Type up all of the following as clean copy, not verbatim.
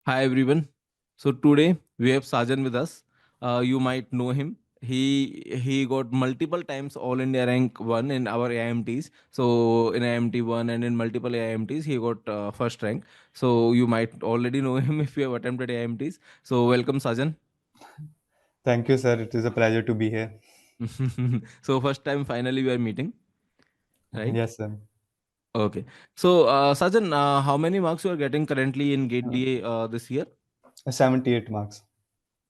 Hi everyone. So today we have Sajan with us. You might know him. He got multiple times All India rank one in our AIMTs. So in AIMT one and in multiple AIMTs he got first rank. So you might already know him if you have attempted AIMTs. So welcome Sajan. Thank you, sir. It is a pleasure to be here. So first time finally we are meeting, right? Yes, sir. Okay. So Sajan, how many marks you are getting currently in Gate Uh, DA this year? 78 marks.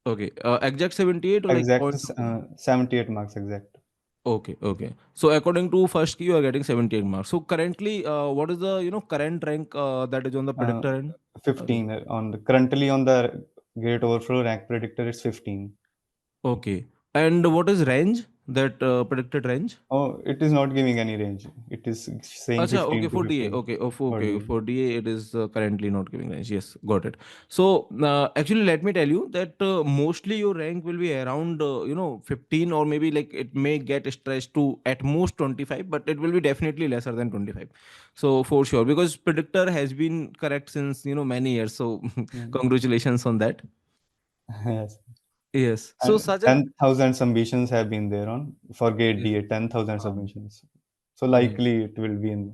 Okay. Exact 78 or like Exact point something? 78 marks exact. Okay, okay. So according to first key, you are getting 78 marks. So currently, what is the current rank that is on the Uh, predictor end? Like, 15 currently on the Great Overflow rank predictor is 15. okay. And what is range? That predicted range? Oh, it is not giving any range. It is saying Acha, okay, 15 to for DA. 15 Okay, for okay, D. for DA, it is currently not giving range. Yes, got it. So, actually, let me tell you that mostly your rank will be around, 15, or maybe like it may get stretched to at most 25, but it will be definitely lesser than 25. So, for sure, because predictor has been correct since, many years. So, Mm. congratulations on that. Yes. Yes. So, And Sajan, 10,000 submissions have been there on for Gate yes. DA, 10,000 submissions. So Right. likely it will be in,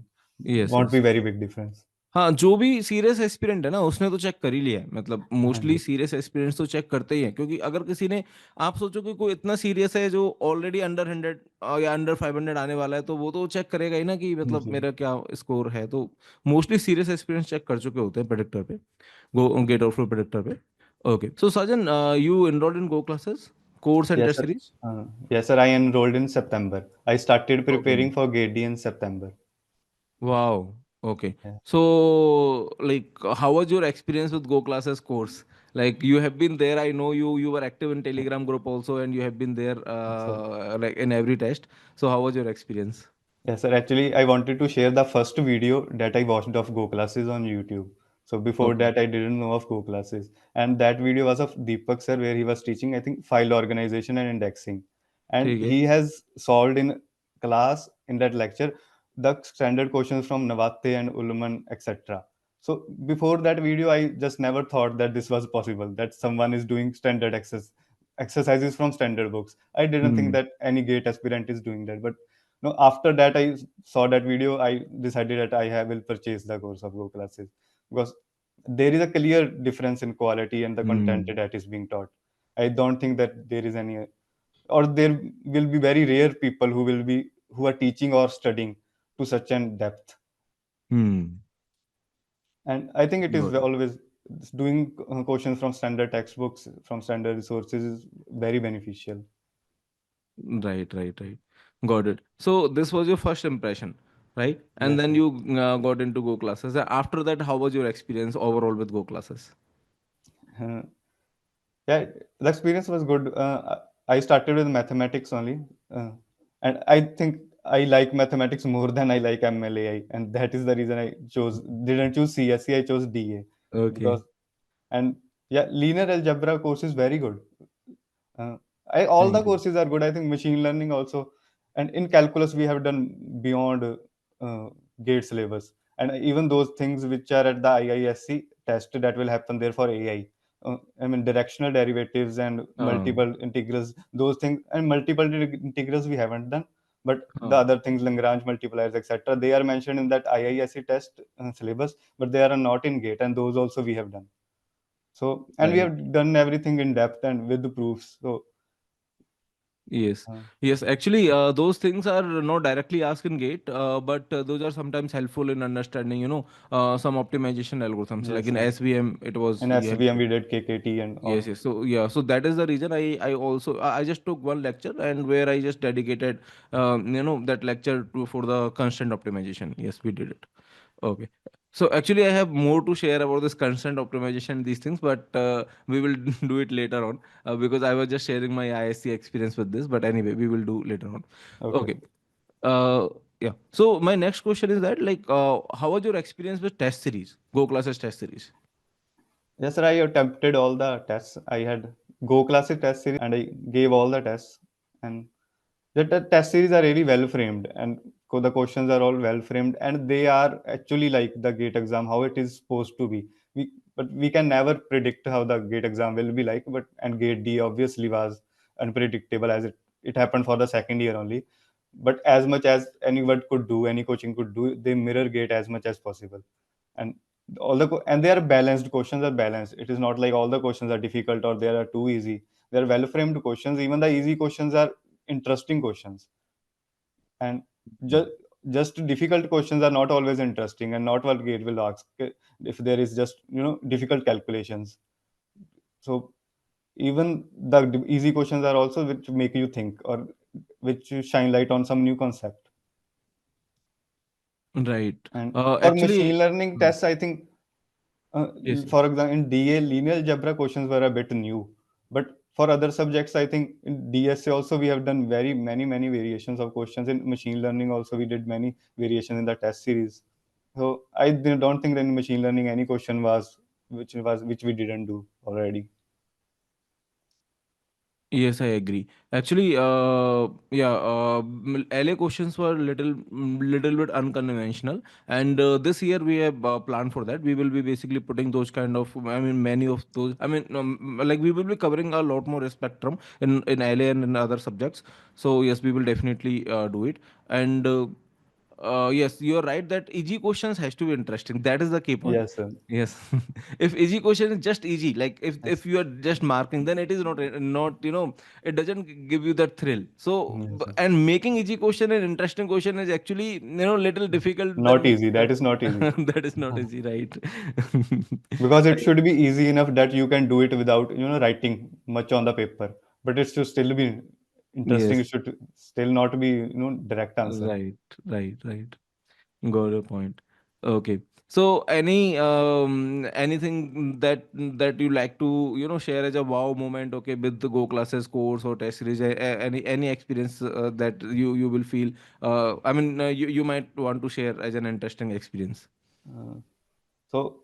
Yes, won't yes. be very big difference. हाँ, जो भी serious aspirant है ना उसने तो check कर ही लिया है। मतलब हाँ मोस्टली जी। सीरियस एस्पिरेंट्स तो चेक करते ही हैं, क्योंकि अगर किसी ने, आप सोचो कि कोई इतना सीरियस है जो ऑलरेडी अंडर 100 या अंडर 500 आने वाला है, तो वो तो चेक करेगा ही ना कि मतलब जी। मेरा क्या स्कोर है। तो मोस्टली सीरियस एस्पिरेंट्स चेक कर चुके होते हैं प्रेडिक्टर पे, गो गेट ऑफ प्रेडिक्टर पे। Okay, so Sajan, you enrolled in GO classes course and Yes, test sir. Series? Yes, sir. I enrolled in September. I started okay, preparing for GATE in September. wow. Okay. Yeah. So, like, how was your experience with Go Classes course? Like, you have been there. I know you were active in Telegram group also, and you have been there, So, like in every test. So, how was your experience? yes, sir. Actually, I wanted to share the first video that I watched of Go classes on YouTube. So before Okay. that, I didn't know of Go classes, and that video was of Deepak sir, where he was teaching, I think, file organization and indexing, and ठीक है. he has solved in class in that lecture the standard questions from Navatte and Ullman, etc. So before that video, I just never thought that this was possible, that someone is doing standard exercises from standard books. I didn't think Hmm. that any gate aspirant is doing that, but no, after that I saw that video, I decided that will purchase the course of Go classes, because there is a clear difference in quality and the content Hmm. that is being taught. I don't think that there is any, or there will be very rare people who are teaching or studying to such an depth. Hmm. And I think it is Got it. always doing questions from standard textbooks, from standard resources is very beneficial. Right, right, right. Got it. So, this was your first impression, right? And Yes, then sir. you got into Go Classes. After that, how was your experience overall with Go Classes? Uh, Yeah, the experience was good. I started with mathematics only, and I think I like mathematics more than I like MLAI, and that is the reason I didn't choose CSE. I chose DA Okay. because, and yeah, linear algebra course is very good. Uh, all the Thank you. courses are good. I think machine learning also, and in calculus we have done beyond gate syllabus, and even those things which are at the IISC test that will happen there for AI. I mean directional derivatives and Uh, multiple integrals, those things, and multiple integrals we haven't done. But the uh, other things, Lagrange multipliers, etc., they are mentioned in that IISC test syllabus, but they are not in gate, and those also we have done. So, and we right. have done everything in depth and with the proofs. So, Yes. uh, Yes. Actually, those things are not directly asked in Gate, but those are sometimes helpful in understanding, some optimization algorithms. Like yes, in sir. SVM, it was In you have SVM, to. we did KKT and Yes, all. yes. So yeah, so that is the reason I also I just took one lecture, and where I just dedicated that lecture to for the constant optimization. Yes, we did it. Okay. So actually, I have more to share about this constant optimization, these things, but we will do it later on, because I was just sharing my ISC experience with this. But anyway, we will do later on. Okay. Okay. Uh, yeah. So my next question is that, like, how was your experience with test series, Go classes test series? Yes, sir. I attempted all the tests. I had Go Classic test series and I gave all the tests. And the test series are really well framed and the questions are all well framed and they are actually like the gate exam, how it is supposed to be. but we can never predict how the gate exam will be like. But and gate D obviously was unpredictable, as it happened for the second year only. But as much as anyone could do, any coaching could do, they mirror gate as much as possible. And and they are balanced, questions are balanced. It is not like all the questions are difficult or they are too easy. They are well framed questions. Even the easy questions are interesting questions. And just just difficult questions are not always interesting, and not what gate will ask if there is just difficult calculations. So even the easy questions are also which make you think, or which shine light on some new concept. Right. And for Actually, machine learning mm, tests, I think, yes, yes. for example, in DA, linear algebra questions were a bit new. But for other subjects, I think in DSA also we have done very many variations of questions. In machine learning also we did many variations in the test series. So don't think that in machine learning any question was which we didn't do already. Yes, I agree. Actually, yeah, LA questions were little bit unconventional, and this year we have planned for that. We will be basically putting those kind of, I mean, many of those. I mean, like we will be covering a lot more spectrum in LA and in other subjects. So yes, we will definitely do it. And yes, you're right that easy questions has to be interesting. That is the key point. Yes, sir. Yes, if easy question is just easy, like if Yes, you are just marking, then it is not it doesn't give you that thrill. So yes, sir. and making easy question an interesting question is actually little difficult Not than easy. That is not easy. that is not easy, right? Because it Right. should be easy enough that you can do it without writing much on the paper, but it should still be interesting. It Yes, should still not be direct answer. right, right. Got your point. Okay. So anything that you like to share as a wow moment, okay, with the Go classes course or test series, any experience that you will feel. I mean, you might want to share as an interesting experience. Uh, so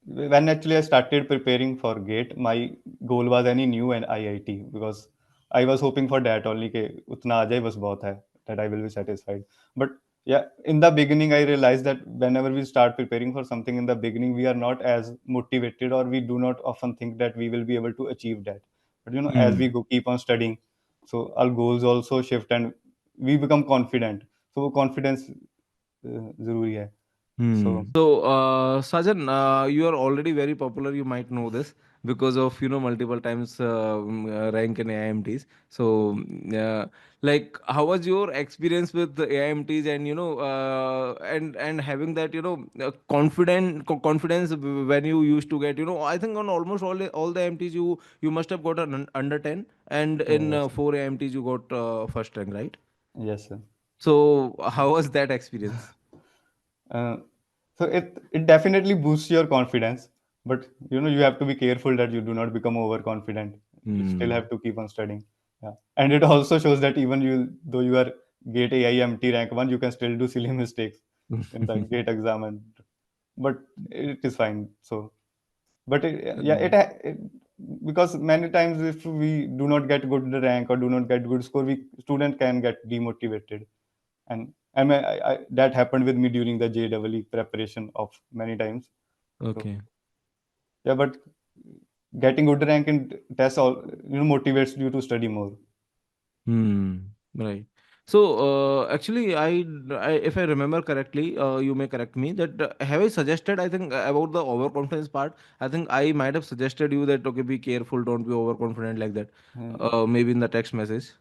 when actually I started preparing for GATE, my goal was any new and IIT, because I was hoping for that only. के उतना आ जाए बस बहुत है, that I will be satisfied. But yeah, in the beginning, I realized that whenever we start preparing for something in the beginning, we are not as motivated, or we do not often think that we will be able to achieve that. But as we Hmm. go keep on studying, so our goals also shift and we become confident. So confidence जरूरी है. Hmm. So So, Sajan, you are already very popular. You might know this because of multiple times rank in AIMTs. So, like, how was your experience with the AIMTs, and and having that confidence when you used to get I think on almost all the AIMTs you must have got an under 10, and in yes, four AIMTs you got first rank, right? yes, sir. So, how was that experience? Uh, so it definitely boosts your confidence, but you have to be careful that you do not become overconfident. You still Hmm. have to keep on studying. Yeah, and it also shows that even though you are GATE AIMT rank one, you can still do silly mistakes in the GATE exam, but it is fine. So, but yeah, Right. it because many times if we do not get good rank or do not get good score, we student can get demotivated. That happened with me during the JEE preparation of many times. So Okay. yeah, but getting good rank in tests all motivates you to study more. Hmm. Right. So, actually, if I remember correctly, you may correct me. That have I suggested? I think about the overconfidence part. I think I might have suggested you that okay, be careful, don't be overconfident like that. uh, Maybe in the text message.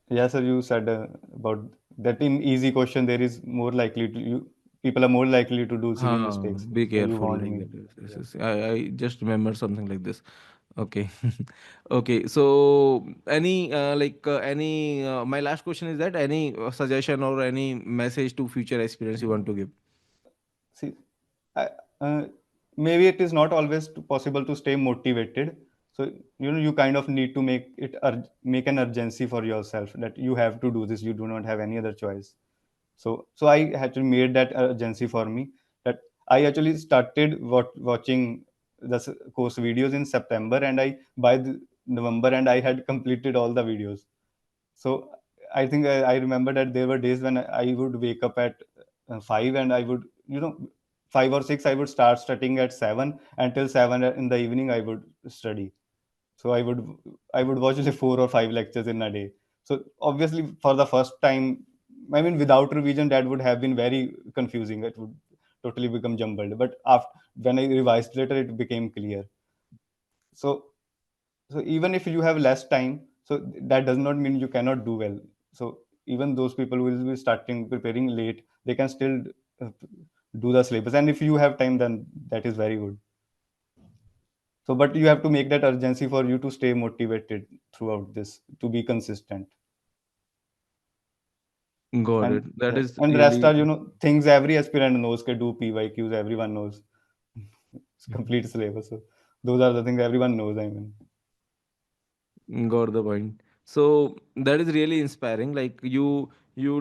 yeah, sir, you said about that in easy question there is more likely to you people are more likely to do silly mistakes. Be So you careful warned like me. that. Yes, yes, Yeah. yes. I just remember something like this. Okay. Okay. So, my last question is that any suggestion or any message to future experience you want to give? See, I, maybe it is not always possible to stay motivated. So you kind of need to make an urgency for yourself that you have to do this. You do not have any other choice. So I actually made that urgency for me, that I actually started watching the course videos in September, and I by November, and I had completed all the videos. So I think I remember that there were days when I would wake up at 5, and I would 5 or 6 I would start studying at 7 until 7 in the evening I would study. So I would watch only 4 or 5 lectures in a day. So obviously for the first time, I mean, without revision that would have been very confusing. It would totally become jumbled, but after, when I revised later, it became clear. So so even if you have less time, so that does not mean you cannot do well. So even those people who will be starting preparing late, they can still uh, do the syllabus, and if you have time, then that is very good. So but you have to make that urgency for you to stay motivated throughout this, to be consistent. Got And it. That yes, is and the rest really are, things every aspirant knows, can do PYQs, everyone knows. It's complete syllabus. So those are the things everyone knows, I mean. got the point. So that is really inspiring. Like you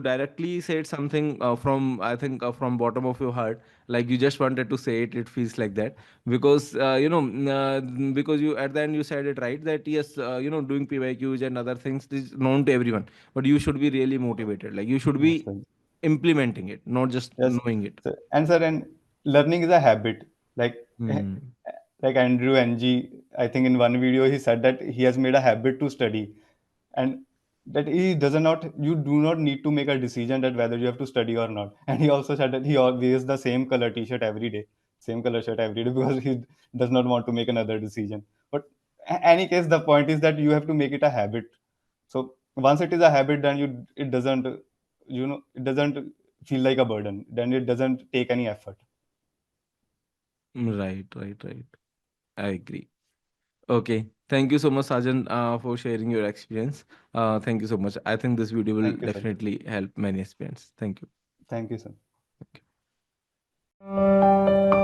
directly said something from, I think, from bottom of your heart. Like you just wanted to say it. It feels like that because because you at the end you said it right, that yes, doing PYQs and other things is known to everyone, but you should be really motivated. Like you should Yes, be sir. implementing it, not just Yes. knowing it. So, and sir, and learning is a habit. Like Hmm. like Andrew NG, I think in one video he said that he has made a habit to study, and that he does not. You do not need to make a decision that whether you have to study or not. And he also said that he wears the same color T-shirt every day, same color shirt every day because he does not want to make another decision. But any case, the point is that you have to make it a habit. So once it is a habit, then it doesn't, it doesn't feel like a burden. Then it doesn't take any effort. Right, right, right. I agree. Okay. Thank you so much, Sajan, for sharing your experience. Thank you so much. I think this video will Thank you, sir. definitely help many aspirants. Thank you. Thank you, sir. Thank you.